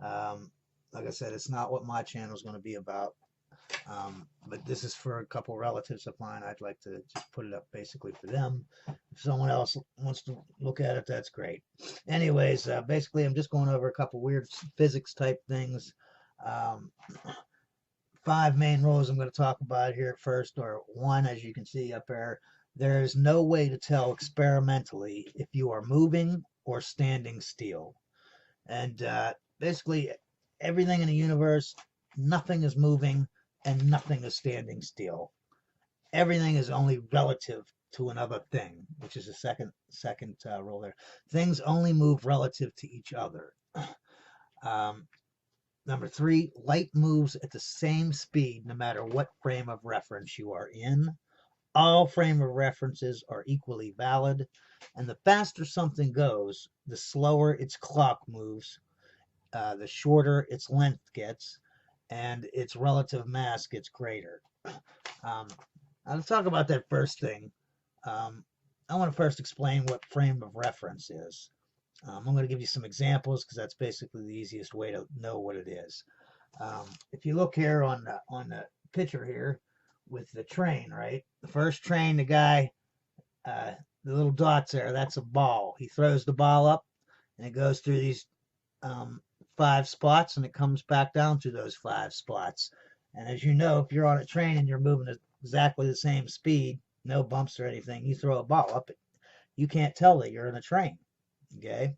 Like I said, it's not what my channel is going to be about. But this is for a couple relatives of mine. I'd like to just put it up basically for them. If someone else wants to look at it, that's great. Anyways, basically, I'm just going over a couple weird physics type things. Um, five main rules I'm going to talk about here first, or one, as you can see up there. There is no way to tell experimentally if you are moving or standing still. And basically, everything in the universe, nothing is moving and nothing is standing still. Everything is only relative to another thing, which is the second rule there. Things only move relative to each other. Um, Number three, light moves at the same speed no matter what frame of reference you are in. All frame of references are equally valid, and the faster something goes, the slower its clock moves, the shorter its length gets, and its relative mass gets greater. Um, I'll talk about that first thing. I want to first explain what frame of reference is. I'm going to give you some examples because that's basically the easiest way to know what it is. If you look here on the picture here with the train, right? The first train, the guy, the little dots there, that's a ball. He throws the ball up and it goes through these um, five spots and it comes back down to those five spots. And as you know, if you're on a train and you're moving at exactly the same speed, no bumps or anything, you throw a ball up, you can't tell that you're in a train. Okay.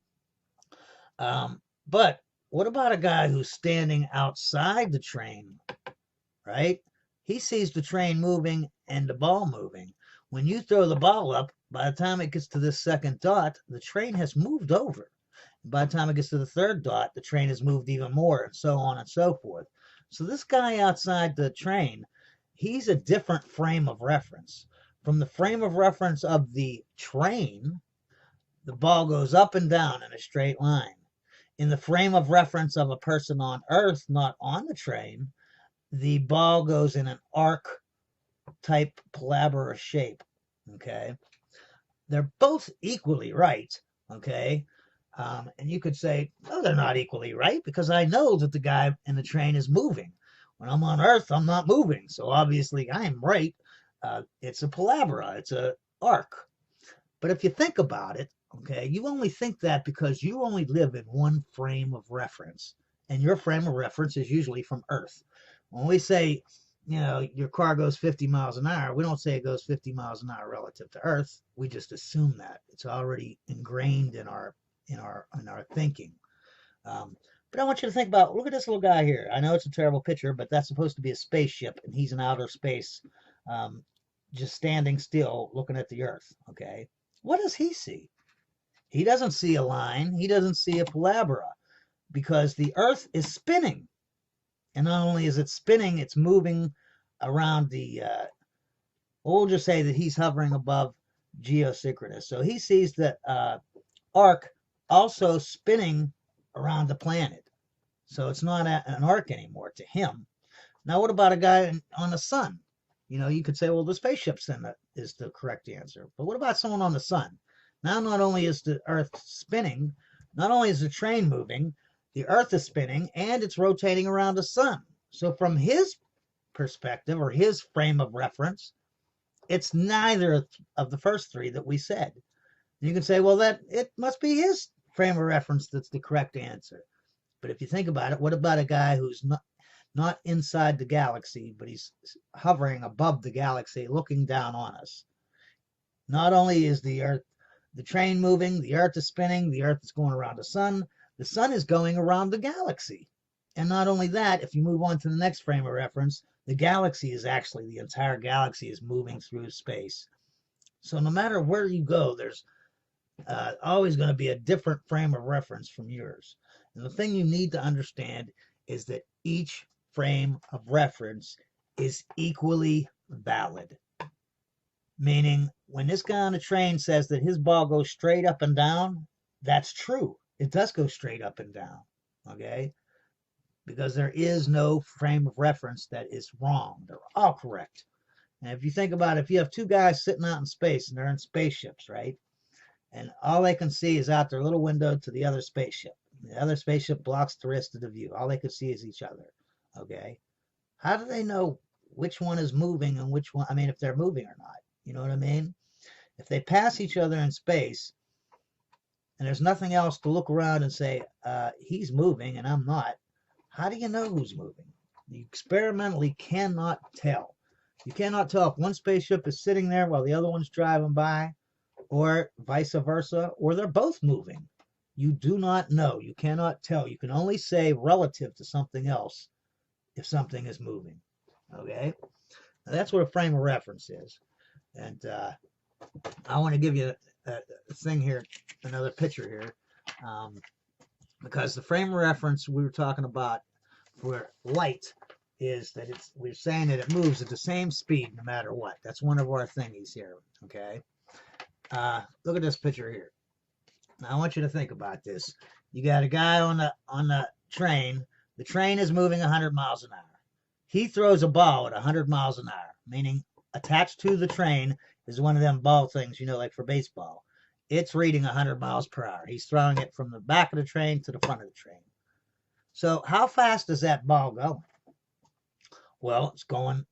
But what about a guy who's standing outside the train, right? He sees the train moving and the ball moving. When you throw the ball up, by the time it gets to this second dot, the train has moved over. By the time it gets to the third dot, the train has moved even more, and so on and so forth. So this guy outside the train, he's a different frame of reference. From the frame of reference of the train, the ball goes up and down in a straight line. In the frame of reference of a person on Earth, not on the train, the ball goes in an arc type palabra shape. Okay. They're both equally right. Okay. And you could say, no, they're not equally right because I know that the guy in the train is moving. When I'm on Earth, I'm not moving. So obviously I'm right. It's a palabra, it's a arc. But if you think about it, okay, you only think that because you only live in one frame of reference. And your frame of reference is usually from Earth. When we say, your car goes 50 miles an hour, we don't say it goes 50 miles an hour relative to Earth. We just assume that. It's already ingrained in our thinking. But I want you to think about, look at this little guy here. I know it's a terrible picture, but that's supposed to be a spaceship, and he's in outer space, just standing still, looking at the Earth. Okay, what does he see? He doesn't see a line. He doesn't see a palabra because the Earth is spinning, and not only is it spinning, it's moving around the. We'll just say that he's hovering above geosynchronous, so he sees that arc also spinning around the planet. So it's not an arc anymore to him. Now, what about a guy on the sun? You could say, well, the spaceship's in is the correct answer. But what about someone on the sun? Now, not only is the Earth spinning, not only is the train moving, the Earth is spinning and it's rotating around the sun. So from his perspective or his frame of reference, it's neither of the first three that we said. You can say, well, that it must be his frame of reference that's the correct answer. But if you think about it, what about a guy who's not inside the galaxy, but he's hovering above the galaxy, looking down on us? Not only is the train moving, the Earth is spinning, the Earth is going around the sun is going around the galaxy. And not only that, if you move on to the next frame of reference, the entire galaxy is moving through space. So no matter where you go, there's always going to be a different frame of reference from yours. And the thing you need to understand is that each frame of reference is equally valid. Meaning, when this guy on the train says that his ball goes straight up and down, that's true. It does go straight up and down, okay? Because there is no frame of reference that is wrong. They're all correct. And if you think about it, if you have two guys sitting out in space and they're in spaceships, right? And all they can see is out their little window to the other spaceship. The other spaceship blocks the rest of the view. All they could see is each other. Okay. How do they know which one is moving and which one? I mean, if they're moving or not. You know what I mean? If they pass each other in space and there's nothing else to look around and say, he's moving and I'm not, how do you know who's moving? You experimentally cannot tell. You cannot tell if one spaceship is sitting there while the other one's driving by, or vice versa, or they're both moving. You do not know. You cannot tell. You can only say relative to something else if something is moving. Okay? Now that's what a frame of reference is. And I want to give you a thing here, another picture here, because the frame of reference we were talking about for light is that we're saying that it moves at the same speed no matter what. That's one of our thingies here. Okay. Look at this picture here. Now I want you to think about this. You got a guy on the train. The train is moving 100 miles an hour. He throws a ball at 100 miles an hour, meaning attached to the train is one of them ball things, like for baseball. It's reading 100 miles per hour. He's throwing it from the back of the train to the front of the train. So how fast is that ball going? Well, it's going,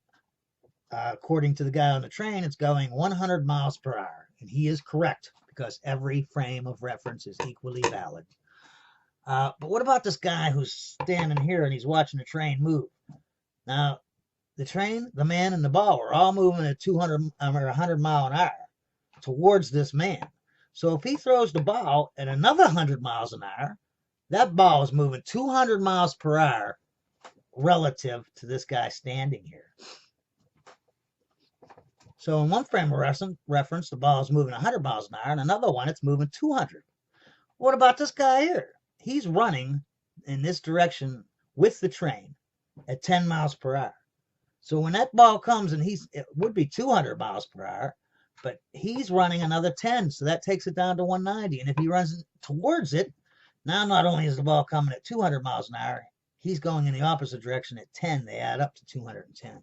according to the guy on the train, it's going 100 miles per hour. And he is correct because every frame of reference is equally valid. But what about this guy who's standing here and he's watching the train move? Now, the train, the man, and the ball are all moving at 200 or 100 mile an hour towards this man. So if he throws the ball at another 100 miles an hour, that ball is moving 200 miles per hour relative to this guy standing here. So in one frame of reference, the ball is moving 100 miles an hour, and another one, it's moving 200. What about this guy here? He's running in this direction with the train at 10 miles per hour. So when that ball comes, and it would be 200 miles per hour, but he's running another 10, so that takes it down to 190. And if he runs towards it, now not only is the ball coming at 200 miles an hour, he's going in the opposite direction at 10. They add up to 210.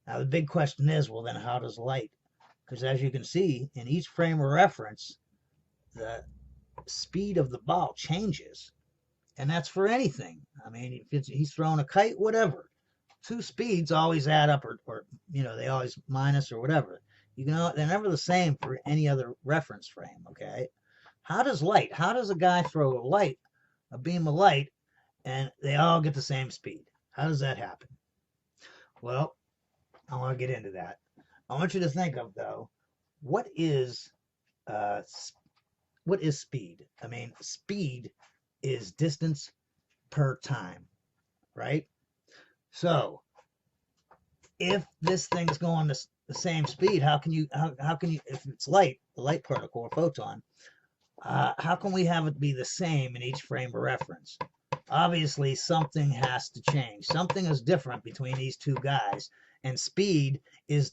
Now the big question is, well, then how does light? Because as you can see, in each frame of reference, the speed of the ball changes. And that's for anything. I mean, if he's throwing a kite, whatever. Two speeds always add up, or they always minus or whatever. They're never the same for any other reference frame, okay? How does a guy throw a beam of light, and they all get the same speed? How does that happen? Well, I want to get into that. I want you to think of, though, what is speed? I mean, speed is distance per time, right? So if this thing's going the same speed, how can you, if it's light, the light particle or photon, how can we have it be the same in each frame of reference? Obviously, something has to change. Something is different between these two guys, and speed is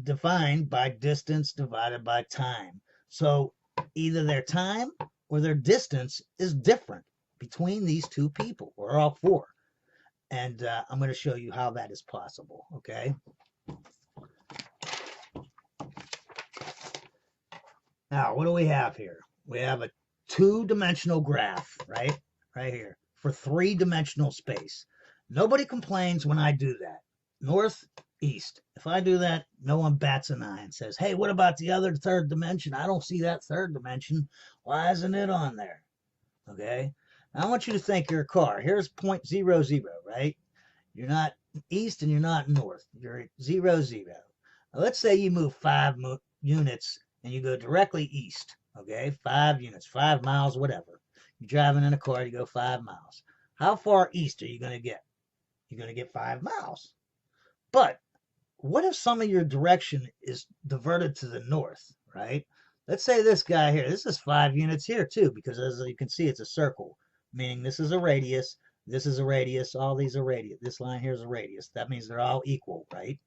defined by distance divided by time. So either their time or their distance is different between these two people, or all four. And I'm going to show you how that is possible, okay? Now, what do we have here? We have a two-dimensional graph, right? Right here, for three-dimensional space. Nobody complains when I do that. North, east. If I do that, no one bats an eye and says, hey, what about the other third dimension? I don't see that third dimension. Why isn't it on there? Okay? Now, I want you to think you're a car. Here's 0.00, right? You're not east and you're not north. You're at 0, 0. Now, let's say you move 5 units and you go directly east. Okay? 5 units, 5 miles, whatever. You're driving in a car, you go 5 miles. How far east are you going to get? You're going to get 5 miles. But what if some of your direction is diverted to the north, right? Let's say this guy here, this is 5 units here too, because as you can see, it's a circle, meaning this is a radius, this is a radius, all these are radius. This line here is a radius. That means they're all equal, right?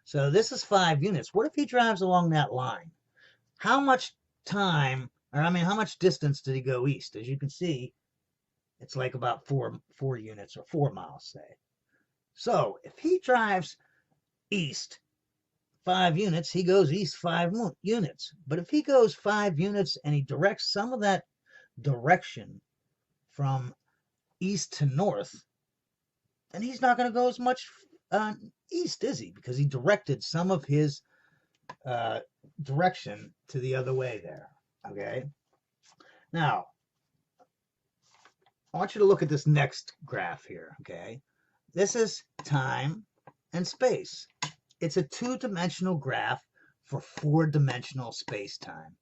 So this is 5 units. What if he drives along that line? How much time, or I mean, how much distance did he go east? As you can see, it's like about 4 units or 4 miles, say. So if he drives east 5 units, he goes east 5 units. But if he goes 5 units and he directs some of that direction from east to north, then he's not going to go as much east, is he? Because he directed some of his direction to the other way there. Okay. Now, I want you to look at this next graph here. Okay. This is time and space. It's a two-dimensional graph for four-dimensional space-time.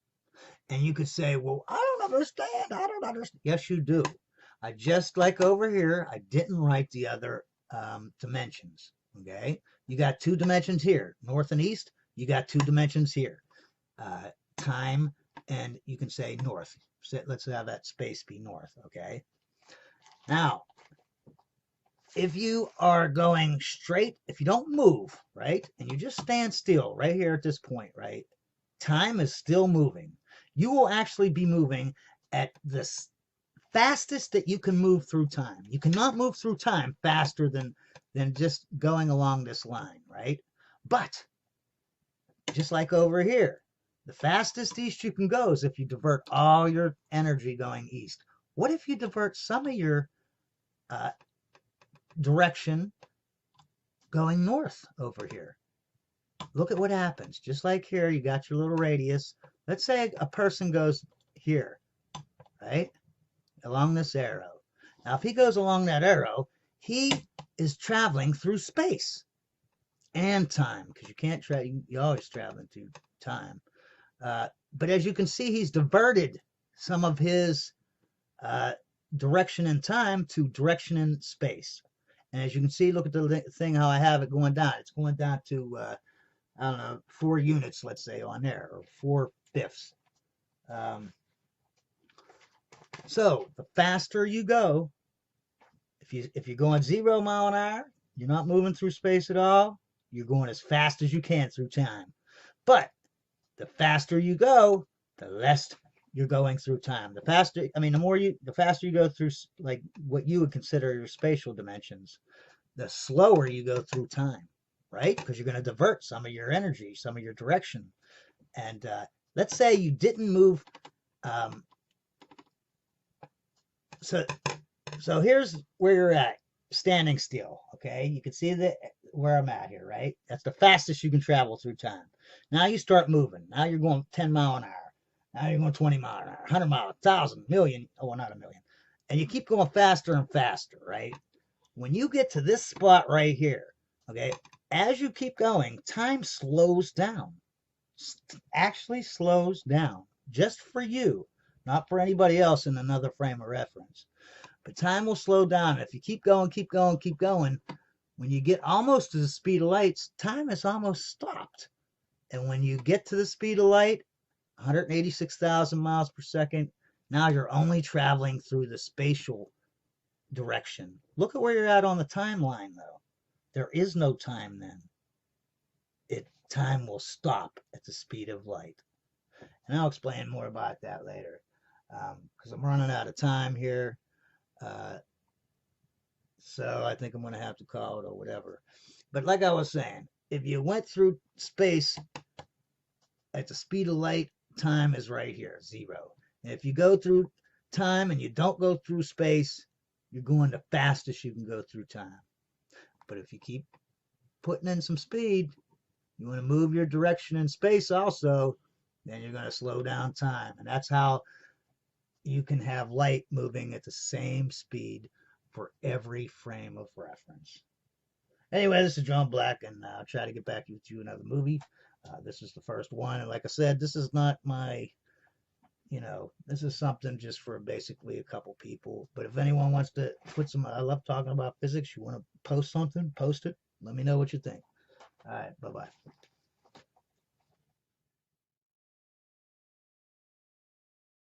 And you could say, well, I don't understand. I don't understand. Yes, you do. I just like over here, I didn't write the other dimensions. Okay. You got two dimensions here, north and east. You got two dimensions here, time, and you can say north. So let's have that space be north. Okay. Now, if you are going straight, if you don't move, right, and you just stand still right here at this point, right, time is still moving. You will actually be moving at the fastest that you can move through time. You cannot move through time faster than just going along this line, right? But just like over here, the fastest east you can go is if you divert all your energy going east. What if you divert some of your direction going north over here? Look at what happens. Just like here, you got your little radius. Let's say a person goes here, right? Along this arrow. Now, if he goes along that arrow, he is traveling through space and time, because you can't you're always traveling through time. But as you can see, he's diverted some of his direction in time to direction in space. And as you can see, look at the thing, how I have it going down. It's going down to, I don't know, 4 units, let's say, on there, or 4/5. So the faster you go, if you're going 0 mile an hour, you're not moving through space at all. You're going as fast as you can through time. But the faster you go, the less you're going through time. The faster, I mean, the faster you go through, like what you would consider your spatial dimensions, the slower you go through time, right? Because you're going to divert some of your energy, some of your direction. And let's say you didn't move. So here's where you're at, standing still. Okay, you can see where I'm at here, right? That's the fastest you can travel through time. Now you start moving. Now you're going 10 mile an hour. Now you're going 20 mile an hour, 100 mile, 1,000, million. Oh, well, not a million. And you keep going faster and faster, right? When you get to this spot right here, okay, as you keep going, time slows down. Actually slows down just for you, not for anybody else in another frame of reference. But time will slow down. If you keep going, keep going, keep going, when you get almost to the speed of light, time is almost stopped. And when you get to the speed of light, 186,000 miles per second, now you're only traveling through the spatial direction. Look at where you're at on the timeline, though. There is no time then. Time will stop at the speed of light. And I'll explain more about that later, because I'm running out of time here. So I think I'm going to have to call it or whatever. But like I was saying, if you went through space at the speed of light, time is right here, 0. And if you go through time and you don't go through space, you're going the fastest you can go through time. But if you keep putting in some speed, you want to move your direction in space also, then you're going to slow down time. And that's how you can have light moving at the same speed for every frame of reference. Anyway, this is John Black, and I'll try to get back with you another movie. This is the first one, and like I said, this is not my, this is something just for basically a couple people. But if anyone wants to put some, I love talking about physics. You want to post something, post it. Let me know what you think. All right, bye-bye.